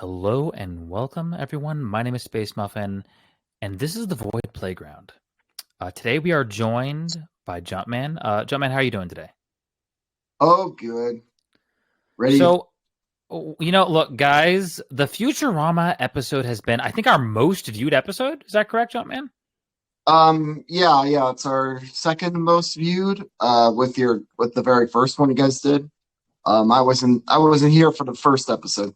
Hello and welcome, everyone. My name is Space Muffin, and this is the Void Playground. Today we are joined by Jumpman. Jumpman, how are you doing today? Oh, good. Ready? So, look, guys, the Futurama episode has been, I think, our most viewed episode. Is that correct, Jumpman? Yeah. It's our second most viewed. With the very first one you guys did. I wasn't here for the first episode.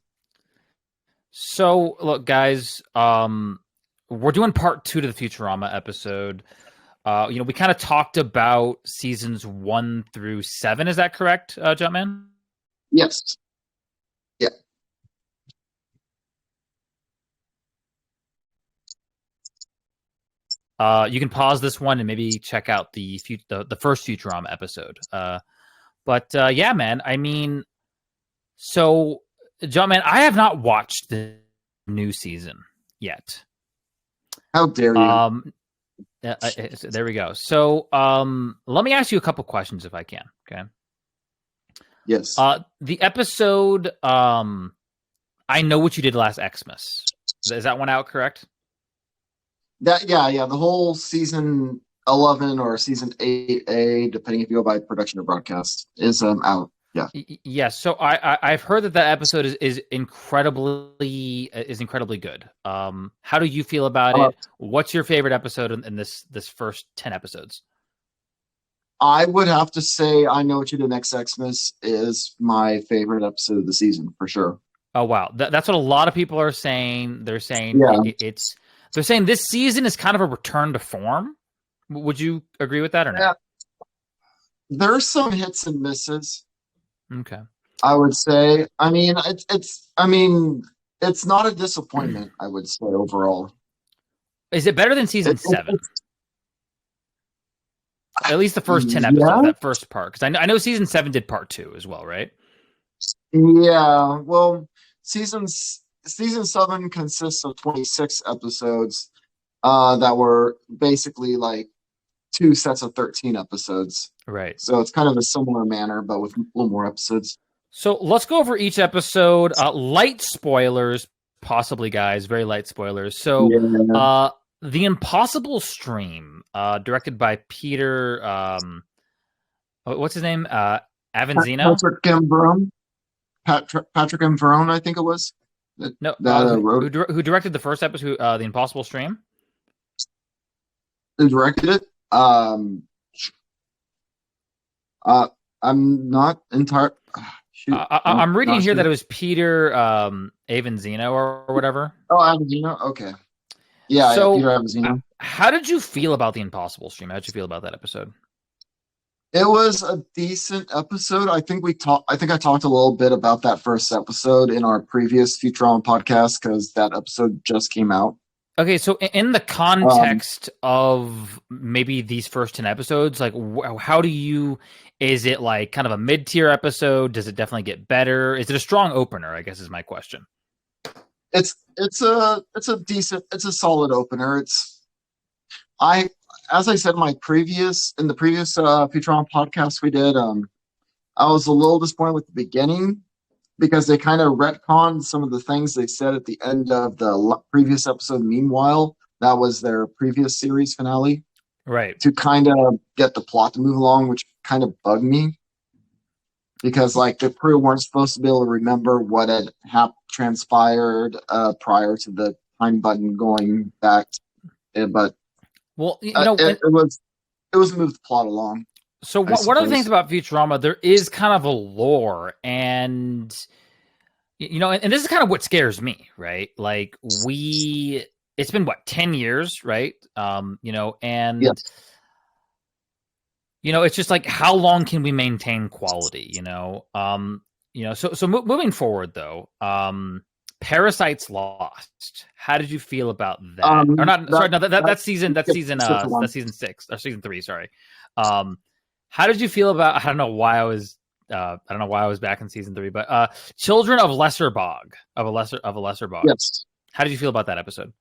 So, look, guys, we're doing part two to the Futurama episode. We kind of talked about seasons 1 through 7. Is that correct, Jumpman? Yes. Yeah. You can pause this one and maybe check out the first Futurama episode. Yeah, man. I mean, so John, man, I have not watched the new season yet. How dare you? There we go. So, let me ask you a couple questions if I can. Okay. Yes. The episode, I Know What You Did Last Xmas. Is that one out correct? Yeah. The whole season 11 or season 8A, depending if you go by production or broadcast, is out. Yeah. Yes. So I've heard that episode is incredibly good. How do you feel about Uh, it? What's your favorite episode in this first 10 episodes? I would have to say I Know What You Did Next Xmas is my favorite episode of the season for sure. Oh wow, that's what a lot of people are saying. They're saying Yeah. they're saying this season is kind of a return to form. Would you agree with that or no? Yeah. There's some hits and misses. Okay. I would say. It's not a disappointment. I would say overall. Is it better than season It, 7? At least the first 10 episodes, yeah, that first part, because I know season 7 did part 2 as well, right? yeah. Well, season 7 consists of 26 episodes. That were basically like two sets of 13 episodes. Right. So it's kind of a similar manner, but with a little more episodes. So let's go over each episode. Light spoilers, possibly, guys. Very light spoilers. So, Yeah. The Impossible Stream, directed by Peter. What's his name? Avanzino. Patrick M. Verone, I think it was. No, That who directed the first episode? The Impossible Stream. who directed it. Uh, I'm not entirely. Shoot, I'm reading not here sure. that it was Peter Avanzino or whatever. Oh, Avenzino. Okay. Yeah, So, Peter Avenzino. how did you feel about the Impossible Stream? How did you feel about that episode? It was a decent episode. I think I talked a little bit about that first episode in our previous Futurama podcast because that episode just came out. Okay, so in the context of maybe these first 10 episodes, like how do you, is it like kind of a mid-tier episode? Does it definitely get better? Is it a strong opener, I guess is my question. It's a solid opener. I as I said in the previous Futurama podcast we did, I was a little disappointed with the beginning because they kind of retconned some of the things they said at the end of the previous episode. Meanwhile, that was their previous series finale Right. to kind of get the plot to move along, which kind of bugged me because like the crew weren't supposed to be able to remember what had transpired prior to the time button going back, but Well, it was moved the plot along. so one of the things about Futurama, there is kind of a lore, and and this is kind of what scares me, right? Like it's been what 10 years, right? And Yes. it's just like how long can we maintain quality? So moving forward though, Parasites Lost. How did you feel about that? Or not? Sorry, no, that's season 6 or season 3. Sorry. How did you feel about? I don't know why I was back in season 3, but Children of Lesser Bog of a lesser bog. Yes. How did you feel about that episode?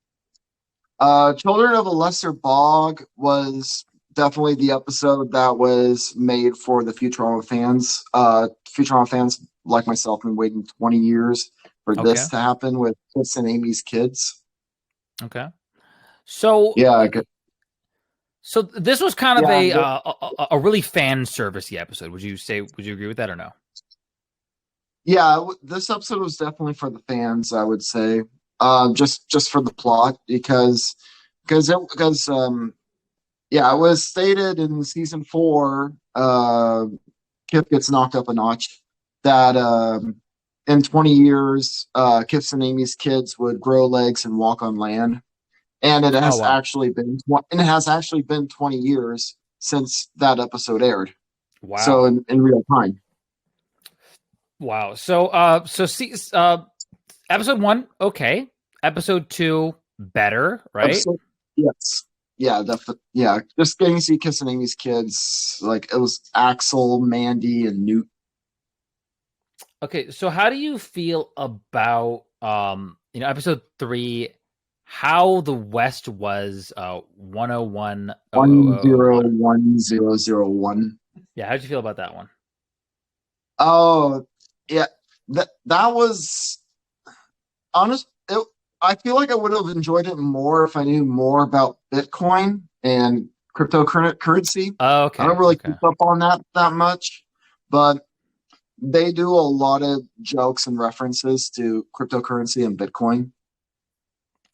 Children of a Lesser Bog was definitely the episode that was made for the Futurama fans. Futurama fans like myself have been waiting 20 years for Okay. this to happen with Chris and Amy's kids. Okay. So Yeah, so this was kind of yeah, a really fan servicey episode. Would you say? Would you agree with that or no? yeah. This episode was definitely for the fans, I would say. Just for the plot because yeah, it was stated in season 4. Kip gets knocked up a notch. That in 20 years, Kip's and Amy's kids would grow legs and walk on land. And Oh wow, it has actually been 20 years since that episode aired. So wow, in real time. wow. So see, episode 1, okay. Episode 2, better, right? Episode, yes. Yeah, definitely. Yeah, just getting to see Kiss and Amy's kids, like it was Axel, Mandy, and Newt. Okay, so how do you feel about episode 3, how the West was 101,001. 101001. Yeah, how'd you feel about that one? Oh, yeah. That was honest. I feel like I would have enjoyed it more if I knew more about Bitcoin and cryptocurrency. Oh, I okay, don't really okay. keep up on that much, but they do a lot of jokes and references to cryptocurrency and Bitcoin.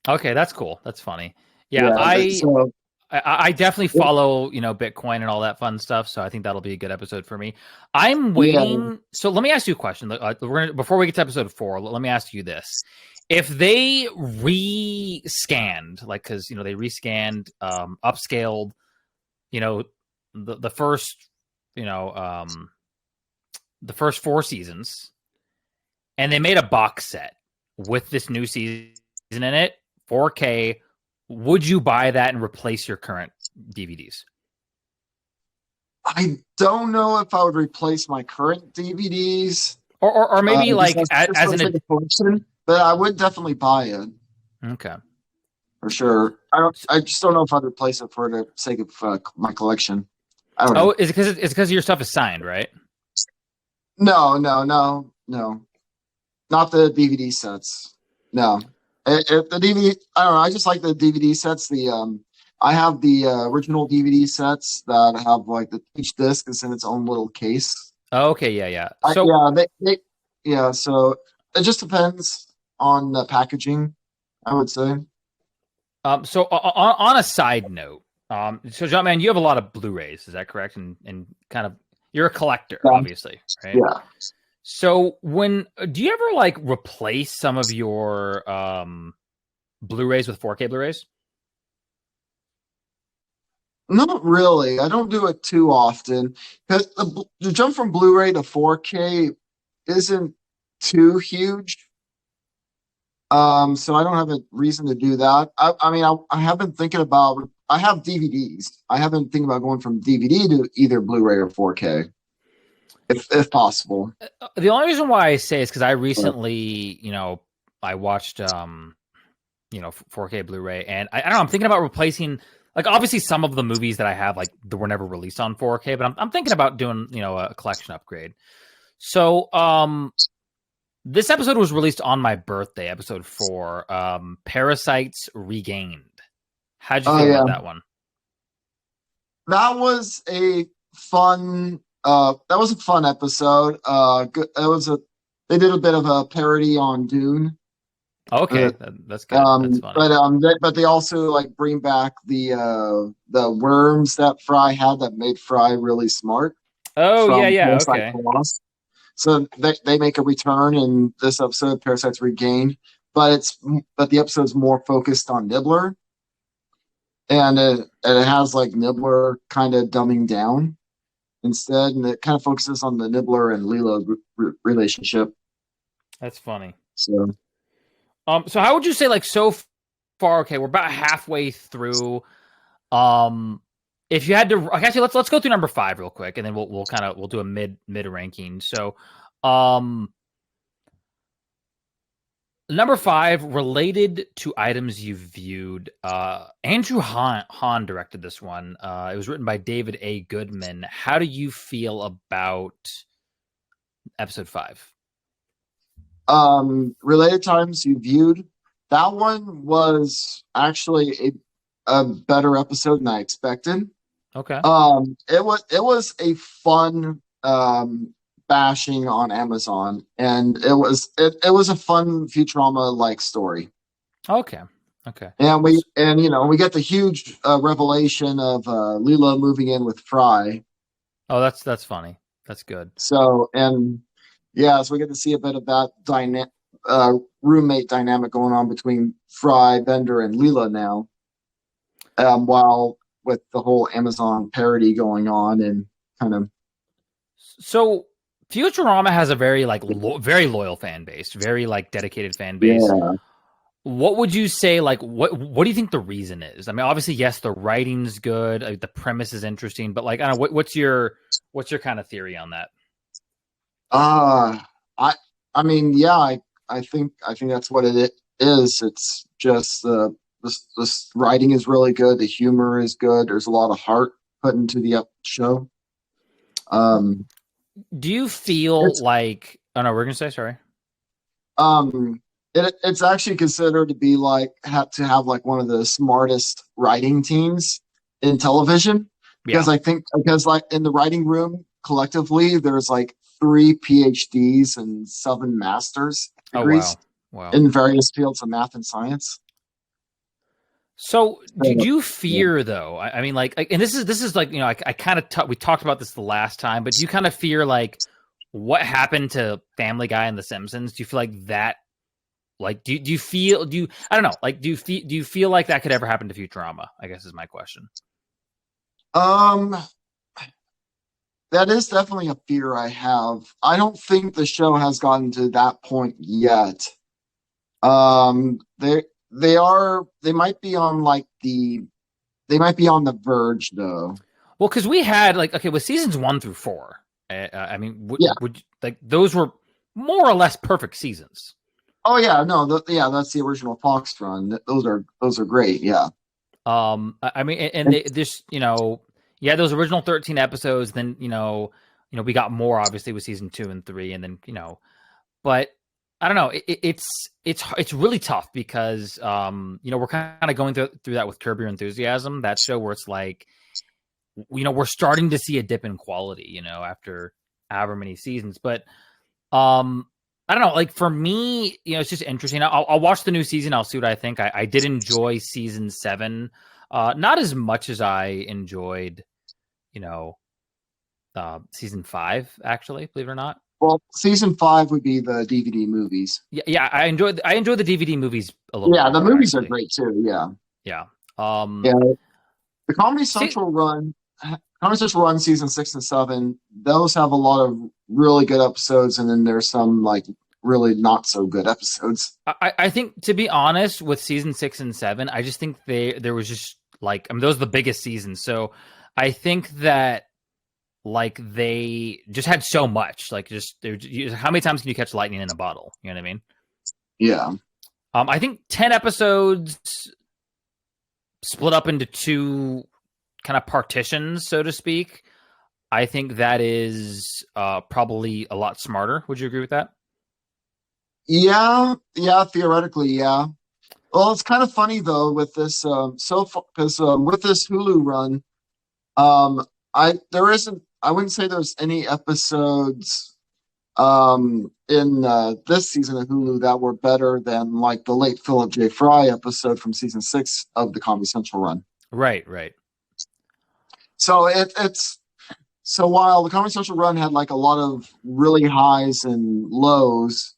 Okay, that's cool. That's funny. Yeah, Yeah, I definitely follow, Bitcoin and all that fun stuff. So I think that'll be a good episode for me. I'm yeah. waiting. So let me ask you a question. Before we get to episode 4, let me ask you this. If they re-scanned, like, because, they rescanned, upscaled, the first, the first 4 seasons, and they made a box set with this new season in it, 4K, would you buy that and replace your current DVDs? I don't know if I would replace my current DVDs. Or maybe Just like as an a collection, but I would definitely buy it okay for sure. I just don't know if I'd replace it for the sake of my collection. I don't know. is it because your stuff is signed, right? No. Not the DVD sets. No. The DVD, I don't know. I just like the DVD sets. I have the original DVD sets that have like each disc is in its own little case. Okay, yeah. Yeah. So it just depends on the packaging, I would say. So on a side note, so John, man, you have a lot of Blu-rays, is that correct? And kind of you're a collector, obviously, right? Yeah. So do you ever like replace some of your Blu-rays with 4K Blu-rays? Not really. I don't do it too often because the jump from Blu-ray to 4K isn't too huge. So I don't have a reason to do that. I mean, I have been thinking about. I have DVDs. I have been thinking about going from DVD to either Blu-ray or 4K, if possible. The only reason why I say is because I recently, I watched 4K Blu-ray, and I don't know. I'm thinking about replacing. Like, obviously, some of the movies that I have, like, that were never released on 4K, but I'm thinking about doing, a collection upgrade. So, this episode was released on my birthday, episode 4, Parasites Regained. How'd you feel about that one? That was a fun episode. They did a bit of a parody on Dune. Okay, that's good. That's funny. But they also like bring back the worms that Fry had that made Fry really smart. Oh yeah, okay. So they make a return in this episode, Parasites Regained, but the episode's more focused on Nibbler, and it has like Nibbler kind of dumbing down instead, and it kind of focuses on the Nibbler and Lilo relationship. That's funny. So how would you say, like, so far? Okay, we're about halfway through. If you had to, actually, let's go through number 5 real quick, and then we'll do a mid ranking. So, number 5, related to items you viewed. Andrew Hahn directed this one. It was written by David A. Goodman. How do you feel about episode 5? Related Times You Viewed. That one was actually a better episode than I expected. Okay. It was a fun bashing on Amazon, and it was a fun Futurama like story. Okay. Okay. And we get the huge revelation of Leela moving in with Fry. Oh, that's funny. That's good. So we get to see a bit of that roommate dynamic going on between Fry, Bender, and Leela now, while with the whole Amazon parody going on and kind of. So Futurama has a very very loyal fan base, very like dedicated fan base. Yeah. What would you say? Like, what do you think the reason is? I mean, obviously, yes, the writing's good, the premise is interesting, but like, I don't know, what's your kind of theory on that? I mean, yeah, I think that's what it is. It's just this writing is really good. The humor is good. There's a lot of heart put into the show. Do you feel like? Oh no, we're gonna say sorry. Um, it's actually considered to be like have like one of the smartest writing teams in television because Yeah. I think because like in the writing room collectively there's like 3 PhDs and 7 master's Oh wow, degrees wow. in various fields of math and science. So, do So, you yeah. fear though? I mean, like, and this is like, I kind of we talked about this the last time, but do you kind of fear like what happened to Family Guy and The Simpsons? Do you feel like that? Like, do you feel I don't know, like, do you feel like that could ever happen to Futurama? I guess is my question. Um, that is definitely a fear I have. I don't think the show has gotten to that point yet. They might be on they might be on the verge though. Well, because we had like, okay, with seasons 1 through 4, I mean, Yeah. would like those were more or less perfect seasons. Oh yeah, no, yeah, that's the original Fox run. Those are great. Yeah. I mean, and they this, yeah, those original 13 episodes. Then we got more obviously with season 2 and 3, and then but I don't know. It's really tough because we're kind of going through that with Curb Your Enthusiasm, that show where it's like we're starting to see a dip in quality, after however many seasons, but I don't know. Like for me, it's just interesting. I'll watch the new season. I'll see what I think. I did enjoy season 7, not as much as I enjoyed, you know, season 5. Actually, believe it or not. Well, season 5 would be the DVD movies. Yeah. I enjoyed the DVD movies a little bit Yeah, the more. movies are Actually, great too. Yeah. yeah. Yeah. The See, Comedy Central run season 6 and 7. Those have a lot of really good episodes, and then there's some like really not so good episodes. I think, to be honest, with season 6 and 7, I just think there was just like, I mean, those are the biggest seasons, so I think that like they just had so much, like just how many times can you catch lightning in a bottle? You know what I mean? Yeah. I think 10 episodes split up into 2 kind of partitions, so to speak. I think that is probably a lot smarter. Would you agree with that? Yeah, yeah, theoretically, yeah. Well, it's kind of funny though with this because with this Hulu run, I wouldn't say there's any episodes in this season of Hulu that were better than like the late Philip J. Fry episode from season 6 of the Comedy Central run. Right, right. So so while the Comedy Central run had like a lot of really highs and lows,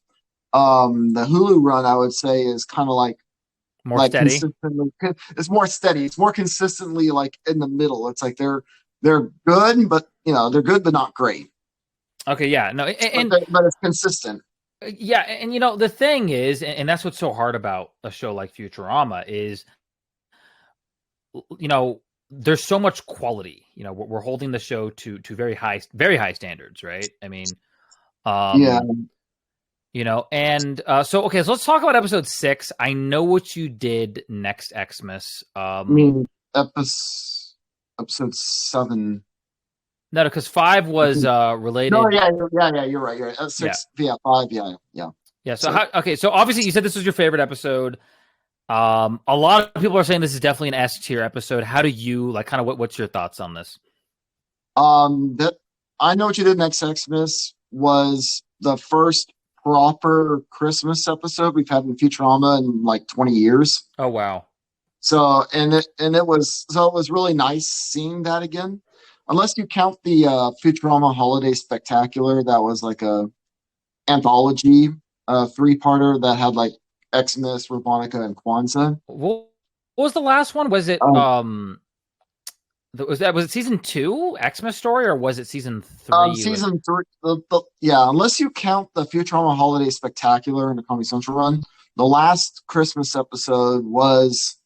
the Hulu run I would say is kind of More like steady. consistently, it's more steady. It's more consistently like in the middle. It's like they're good, but they're good but not great. Okay, yeah, no, But it's consistent. yeah, and the thing is, and that's what's so hard about a show like Futurama is, there's so much quality. We're holding the show to very high standards, right? I mean, Yeah, and so okay, so let's talk about episode 6. I know what you did next Xmas. I mean episode 7. No, because 5 was related. No, yeah, you're right. You're right. Yeah. 6, yeah, 5, yeah, yeah. Yeah. So So okay. So obviously, you said this was your favorite episode. A lot of people are saying this is definitely an S tier episode. How do you like? Kind of what's your thoughts on this? that I Know What You Did Next Xmas was the first proper Christmas episode we've had in Futurama in like 20 years. Oh wow. So it was really nice seeing that again. Unless you count the Futurama Holiday Spectacular, that was like a anthology three-parter that had like Xmas, Robonica, and Kwanzaa. What was the last one? Was it Um, was it season 2 Xmas story or was it season 3? Season three, yeah, unless you count the Futurama Holiday Spectacular and the Comedy Central run, the last Christmas episode was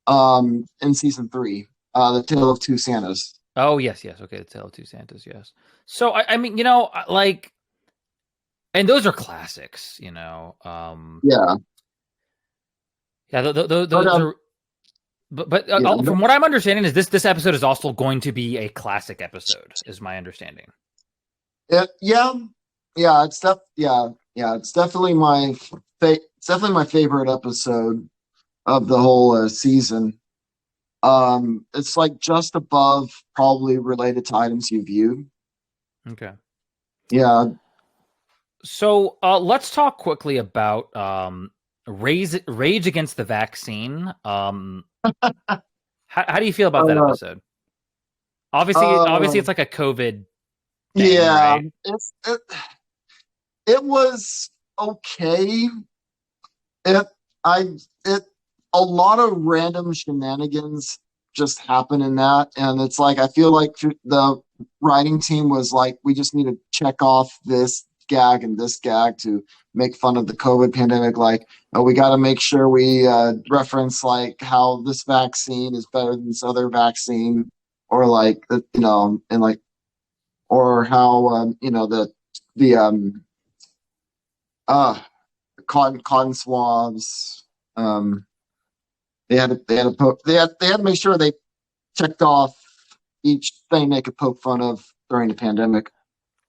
in season three, The Tale of Two Santas. Oh yes, yes. Okay, the Tale of Two Santas. Yes. So I mean, like, and those are classics. Yeah, Yeah. but Those are. But yeah, from what I'm understanding, is this episode is also going to be a classic episode, is my understanding. yeah, it's definitely it's definitely my favorite episode of the whole season. It's like just above probably related to items you viewed. Okay. Yeah. So let's talk quickly about rage against the vaccine. How do you feel about that Uh, episode? Obviously, uh, it's like a COVID thing, yeah. right? It was okay. It I it A lot of random shenanigans just happen in that, and it's like I feel like the writing team was like, we just need to check off this gag and this gag to make fun of the COVID pandemic. Like, we got to make sure we reference like how this vaccine is better than this other vaccine, or like and like or how the uh cotton swabs. Um, they had to make sure they checked off each thing they could poke fun of during the pandemic.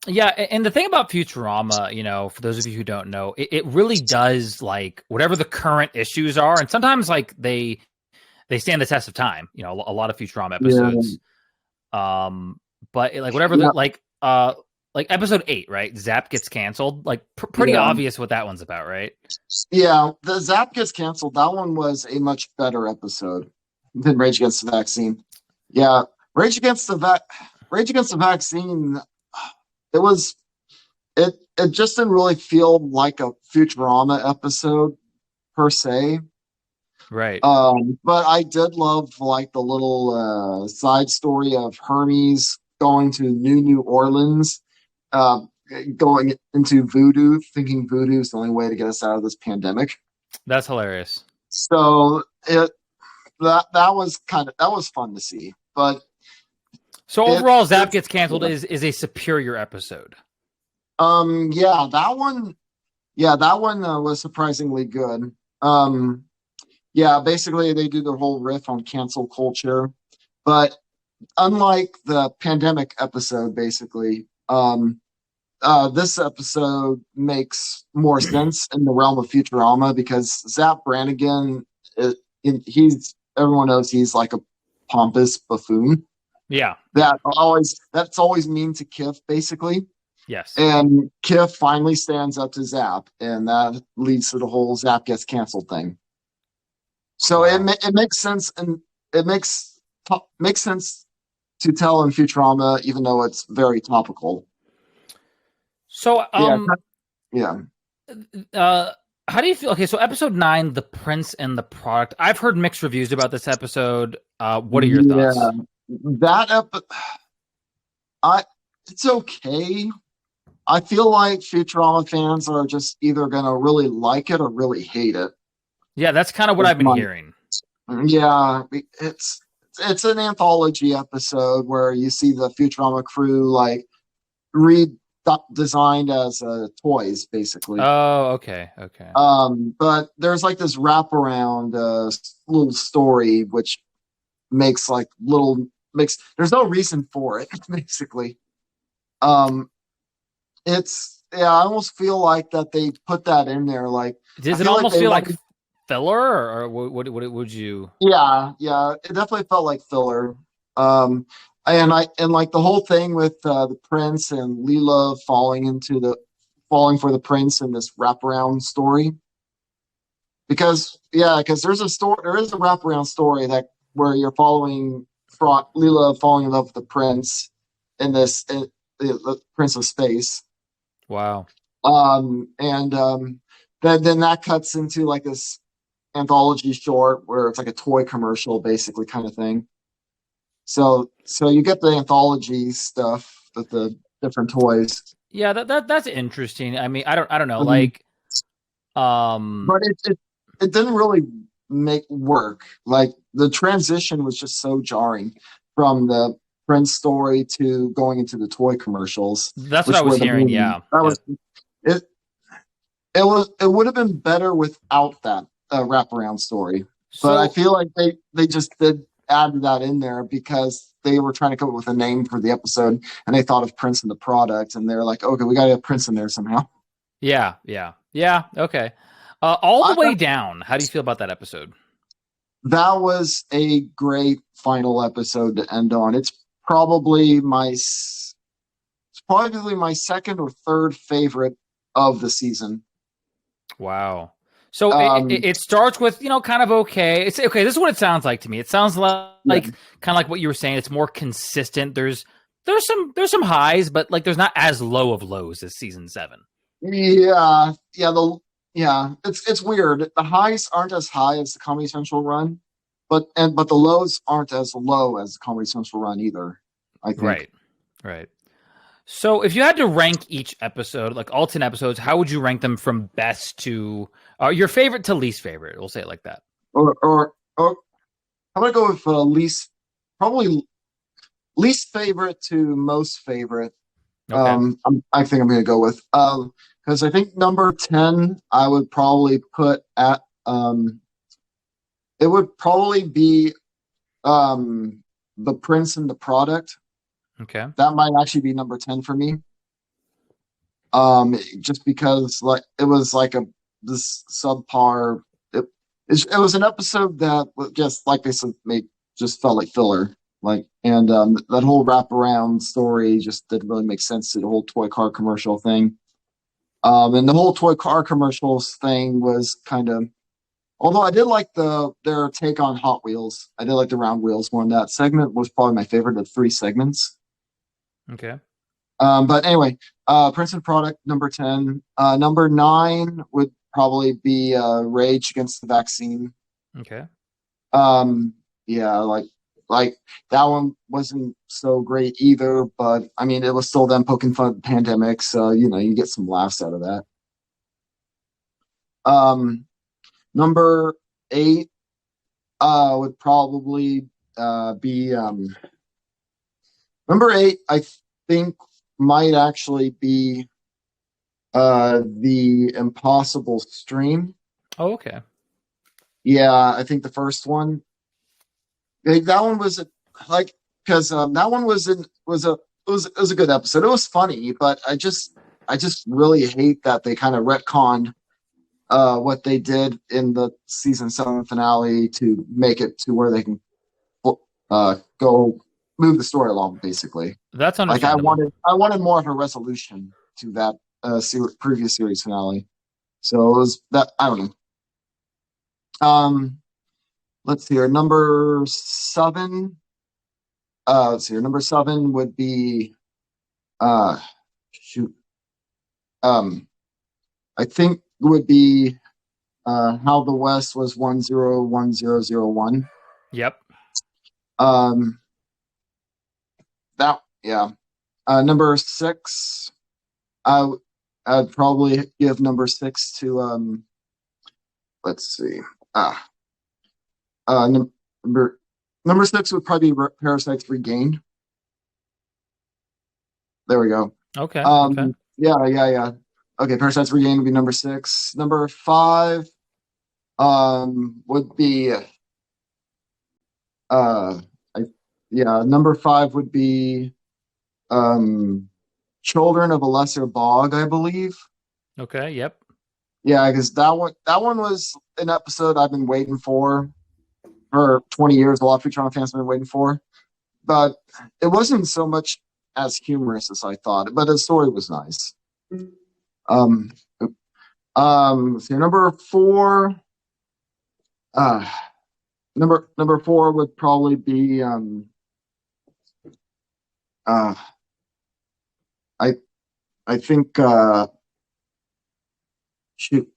Yeah, and the thing about Futurama, for those of you who don't know, it really does like whatever the current issues are, and sometimes like they stand the test of time. A lot of Futurama Yeah, episodes. But like whatever yeah, like episode 8, right? Zap gets canceled. Like pretty yeah, obvious what that one's about, right? yeah. The Zap gets canceled. That one was a much better episode than Rage Against the Vaccine. Yeah, Rage Against the Vaccine. It was it just didn't really feel like a Futurama episode per se. Right. But I did love like the little side story of Hermes going to New Orleans, uh, going into voodoo, thinking voodoo is the only way to get us out of this pandemic. That's hilarious. So that was fun to see. But so overall, Zap gets canceled is a superior episode. Yeah, that one was surprisingly good. Yeah, basically they do the whole riff on cancel culture, but unlike the pandemic episode, basically, this episode makes more sense in the realm of Futurama because Zap Brannigan, he's everyone knows he's like a pompous buffoon. Yeah, that's always mean to Kif, basically. Yes. And Kif finally stands up to Zap, and that leads to the whole Zap gets canceled thing. So wow. It makes sense, and it makes sense to tell in Futurama, even though it's very topical. So yeah. How do you feel? Okay, so episode 9, The Prince and the Product. I've heard mixed reviews about this episode. What are your thoughts? It's okay. I feel like Futurama fans are just either gonna really like it or really hate it. Yeah, that's kind of what I've been hearing. Yeah, it's an anthology episode where you see the Futurama crew like redesigned as toys, basically. Oh, okay. But there's like this wraparound little story which makes there's no reason for it, basically. I almost feel like that they put that in there. Like I Does it feel like almost they feel like wanted. filler, or what would you? Yeah, it definitely felt like filler. Um, and like the whole thing with the prince and Leela falling for the prince in this wraparound story. Because there is a wraparound story that where you're following Leela falling in love with the prince in the Prince of Space. Wow. And then that cuts into like this anthology short where it's like a toy commercial, basically, kind of thing. So you get the anthology stuff with the different toys. Yeah, that's interesting. I mean, I don't know, Um, like, um, but it didn't really make work. Like the transition was just so jarring from the Prince story to going into the toy commercials, that's what I which was were the hearing. main. Yeah, That yeah. was it. It would have been better without that wraparound story, but I So feel like they just did add that in there because they were trying to come up with a name for the episode and they thought of Prince in the product and they're like, okay, we got to have Prince in there somehow. yeah. Okay. All the I, way down. How do you feel about that episode? that was a great final episode to end on. Probably my it's probably my second or third favorite of the season. Wow. So Um, it starts with, kind of okay. It's okay. This is what it sounds like to me. It sounds yeah, kind of like what you were saying. It's more consistent. There's some highs, but like there's not as low of lows as season 7. yeah. It's weird. The highs aren't as high as the Comedy Central run, but the lows aren't as low as the Comedy Central run either. I think. Right. Right. So if you had to rank each episode, like all 10 episodes, how would you rank them from best to your favorite to least favorite? We'll say it like that. Or I'm gonna go with probably least favorite to most favorite. Okay. I think I'm gonna go with because I think number 10 I would probably put at it would probably be the Prince and the Product. Okay. That might actually be number 10 for me. Just because like it was like a this subpar. It was an episode that just like they said, made just felt like filler. Like and that whole wraparound story just didn't really make sense to the whole toy car commercial thing. And the whole toy car commercials thing was kind of. Although I did like their take on Hot Wheels, I did like the round wheels more. And that segment was probably my favorite of three segments. Okay. But anyway, Prince and Product number 10. Number 9 would probably be Rage Against the Vaccine. Okay. Yeah, like that one wasn't so great either, but I mean it was still them poking fun at the pandemic, so you get some laughs out of that. Um, Number 8 would probably be number 8. I think might actually be the Impossible Stream. Oh, okay. Yeah, I think the first one. Like, that one was like because that one it was a good episode. It was funny, but I just really hate that they kind of retconned what they did in the season 7 finale to make it to where they can go move the story along. Basically, That's like understandable. I wanted more of a resolution to that previous series finale. So it was that I don't know. Um, let's see here. Number 7. Let's see here. Number 7 would be uh shoot. Um, I think would be How the West was 101001. Yep. Um, that yeah. Number 6. I I'd probably give number 6 to let's see. Ah, number number 6 would probably be Parasites Regained. There we go. Okay. Okay. Yeah. Okay, Parasites Regained would be number 6. Number 5 would be I, yeah, number 5 would be um Children of a Lesser Bog, I believe. Okay. Yep. Yeah, because that one was an episode I've been waiting for 20 years. A lot of Futurama fans have been waiting for, but it wasn't so much as humorous as I thought. But the story was nice. Um, so number four, uh, number four would probably be uh, I I think shoot,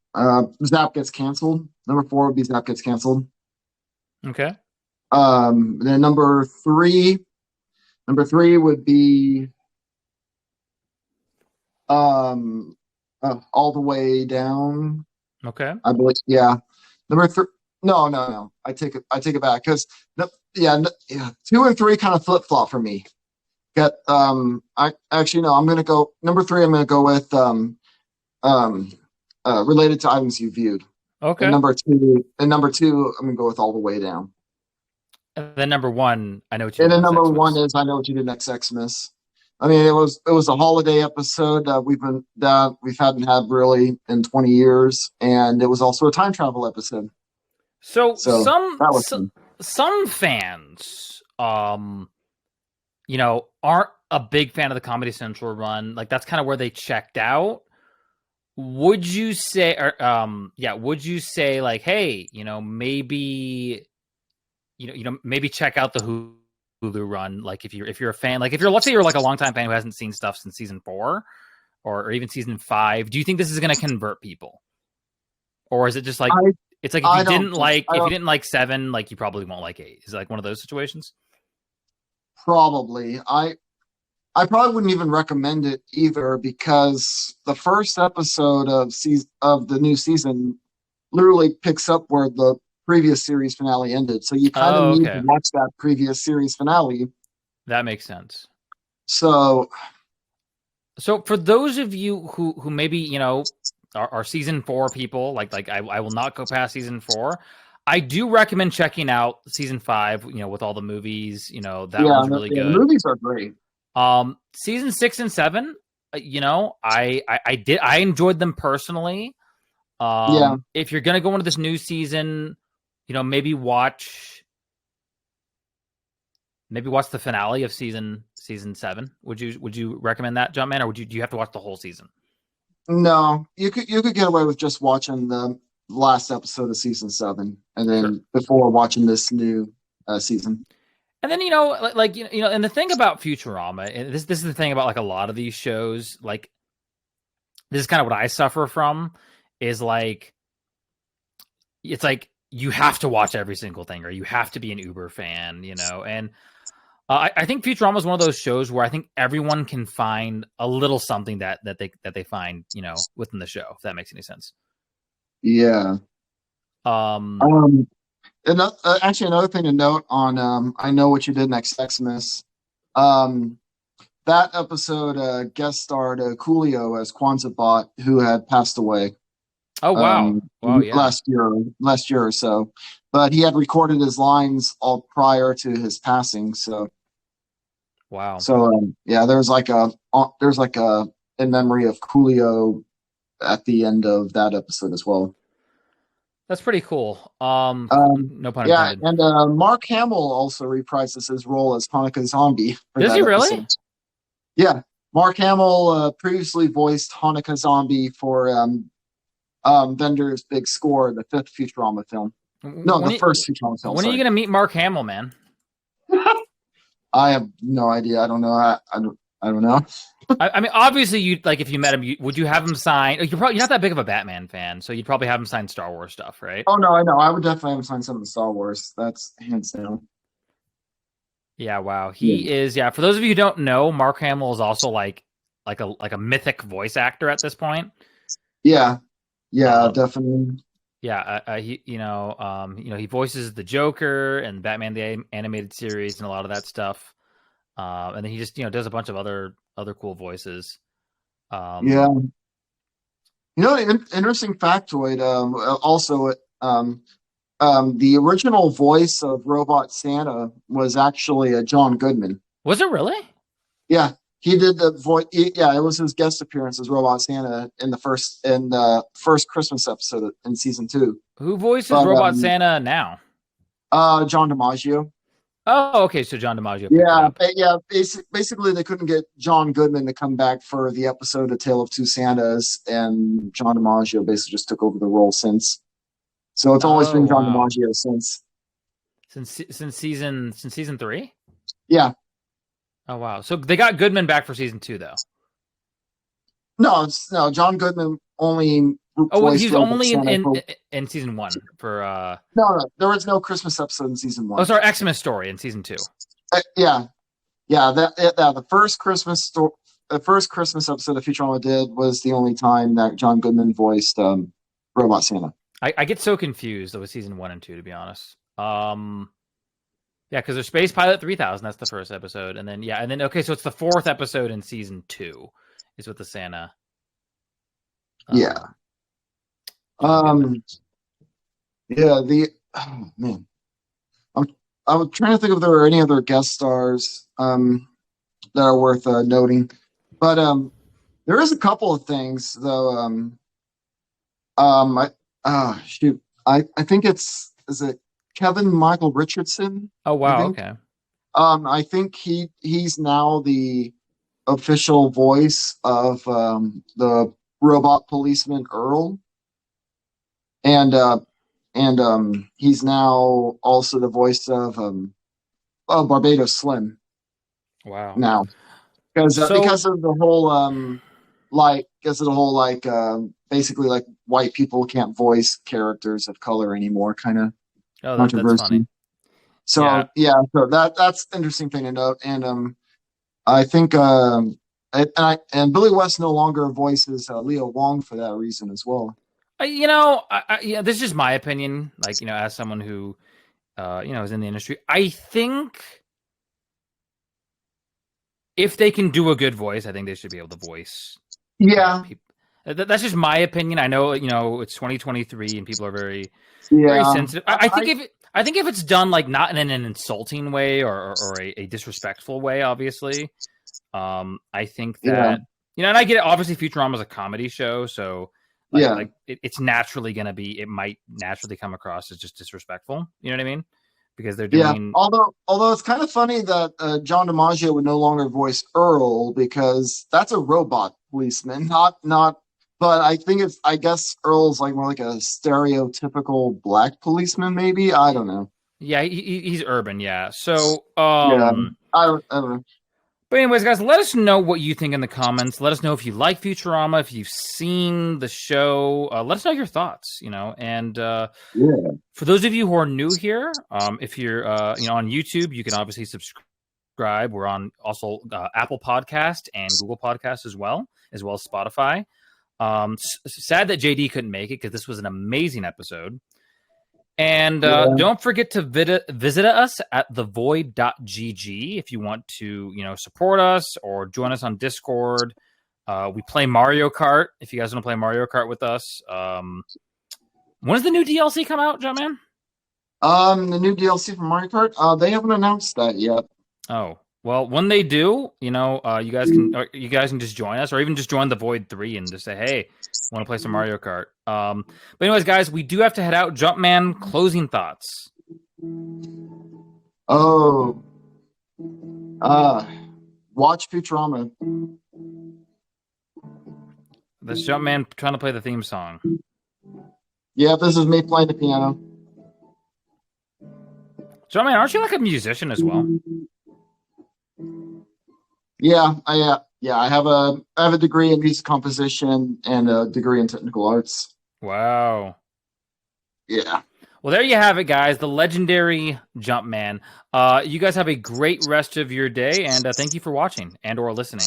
Zap gets canceled. Number four would be Zap gets canceled. Okay. Then number three would be all the way down. Okay. I believe, yeah. Number three. No, no, no. I take it back because yeah. Two and three kind of flip flop for me. Got I actually no. I'm gonna go number three. I'm gonna go with um related to items you viewed. And Okay. number two, I'm gonna go with all the way down. And then number one, I know what you And did then next number one Xmas. is I know what you did next Xmas. I mean, it was a holiday episode that we hadn't had really in 20 years, and it was also a time travel episode. So So that was fun. some fans, aren't a big fan of the Comedy Central run. Like that's kind of where they checked out. Would you say, would you say like, hey, maybe, maybe check out the Hulu run? Like if you're a fan, like if let's say you're like a longtime fan who hasn't seen stuff since season 4 or even season 5, do you think this is going to convert people? Or is it just like, I it's like I don't if you didn't like 7, like you probably won't like 8. Is it like one of those situations? probably I probably wouldn't even recommend it either because the first episode of the new season literally picks up where the previous series finale ended. So you kind of Oh, need to okay. watch that previous series finale. That makes sense. So So for those of you who maybe, are season 4 people, like I will not go past season 4. I do recommend checking out season 5, with all the movies, that yeah, one's really the good. movies are great. Season 6 and 7, I enjoyed them personally. Yeah, If you're gonna go into this new season, maybe watch the finale of season 7. Would you recommend that, Jumpman, or do you have to watch the whole season? no, you could get away with just watching the last episode of season 7, and Sure. then before watching this new season. And then and the thing about Futurama, and this is the thing about like a lot of these shows, like this is kind of what I suffer from, is like it's like you have to watch every single thing, or you have to be an Uber fan, and I think Futurama is one of those shows where I think everyone can find a little something that they find, within the show. If that makes any sense. Yeah. Um. Um. Actually, another thing to note on I know what you did next Xmas. Um, that episode guest starred Coolio as Kwanzaa Bot, who had passed away Oh wow. Wow. Yeah. last year or so. But he had recorded his lines all prior to his passing. So Wow. yeah, there's like a in memory of Coolio at the end of that episode as well. That's pretty cool. No pun Yeah, intended. and Mark Hamill also reprises his role as Hanukkah Zombie for Does that he really? episode. Yeah, Mark Hamill previously voiced Hanukkah Zombie for Bender's Big Score, the fifth Futurama film. No, the first Futurama film. When are you Sorry, gonna meet Mark Hamill, man? I have no idea. I don't know. I don't know. I mean, obviously, you like if you met him, would you have him sign? You're not that big of a Batman fan, so you'd probably have him sign Star Wars stuff, right? Oh no, I know. I would definitely have signed something Star Wars. That's hands down. Yeah, wow. Yeah, He is. Yeah, for those of you who don't know, Mark Hamill is also like a mythic voice actor at this point. yeah, yeah, Um, definitely. yeah, he voices the Joker and Batman the animated series and a lot of that stuff. And then he just does a bunch of other cool voices. Yeah, interesting factoid. Also, the original voice of Robot Santa was actually John Goodman. Was it really? Yeah, He did the voice. Yeah, it was his guest appearance as Robot Santa in the first Christmas episode in season 2. Who voices But Robot Santa now? John DiMaggio. Oh, okay. So John DiMaggio picked it Yeah, up. yeah. Basically, they couldn't get John Goodman to come back for the episode "A Tale of Two Santas," and John DiMaggio basically just took over the role since. So it's always Oh, been John wow. DiMaggio since. Since season 3. Yeah. Oh, wow. So they got Goodman back for season 2, though. No, John Goodman only. Oh, well, he's only in season 1 for. No, there was no Christmas episode in season 1. Oh, sorry, Xmas Story in season 2. Yeah. The first Christmas episode that Futurama did was the only time that John Goodman voiced Robot Santa. I get so confused with season 1 and 2, to be honest. Yeah, because there's Space Pilot 3000. That's the first episode, and then okay, so it's the 4th episode in season 2 is with the Santa. Yeah. Yeah. Man, I was trying to think if there were any other guest stars that are worth noting, but there is a couple of things though. I think is it Kevin Michael Richardson? Oh, wow. Okay. I think he's now the official voice of the robot policeman Earl, and he's now also the voice of Barbados Slim. Wow. Now, because of the whole basically like white people can't voice characters of color anymore kind of controversy. That's funny. So so that's an interesting thing to note, and I think and Billy West no longer voices Leo Wong for that reason as well. This is just my opinion. Like, as someone who, is in the industry, I think if they can do a good voice, I think they should be able to voice. Yeah, that's just my opinion. I know, it's 2023 and people are very, very sensitive. I think if it's done like not in an insulting way or a disrespectful way, obviously, I think that and I get it. Obviously, Futurama is a comedy show, so. It's naturally going to be. It might naturally come across as just disrespectful. You know what I mean? Because they're doing. Yeah. Although it's kind of funny that John DiMaggio would no longer voice Earl because that's a robot policeman, not. But I think I guess Earl's like more like a stereotypical black policeman, maybe. I don't know. Yeah, he's urban. Yeah. So. I don't know. But anyways, guys, let us know what you think in the comments. Let us know if you like Futurama, if you've seen the show. Let us know your thoughts, And for those of you who are new here, if you're on YouTube, you can obviously subscribe. We're on also Apple Podcast and Google Podcast as well as Spotify. Sad that JD couldn't make it because this was an amazing episode. And don't forget to visit us at thevoid.gg if you want to, support us or join us on Discord. We play Mario Kart. If you guys want to play Mario Kart with us, when does the new DLC come out, Jumpman? The new DLC for Mario Kart. They haven't announced that yet. Oh well, when they do, you guys can just join us, or even just join the Void 3 and just say, hey. Want to play some Mario Kart. But anyways, guys, we do have to head out. Jumpman, closing thoughts. Oh. Watch Futurama. This Jumpman trying to play the theme song. Yeah, this is me playing the piano. Jumpman, aren't you like a musician as well? Yeah, I have a degree in music composition and a degree in technical arts. Wow. Yeah. Well, there you have it, guys. The legendary Jumpman. You guys have a great rest of your day, and thank you for watching and or listening.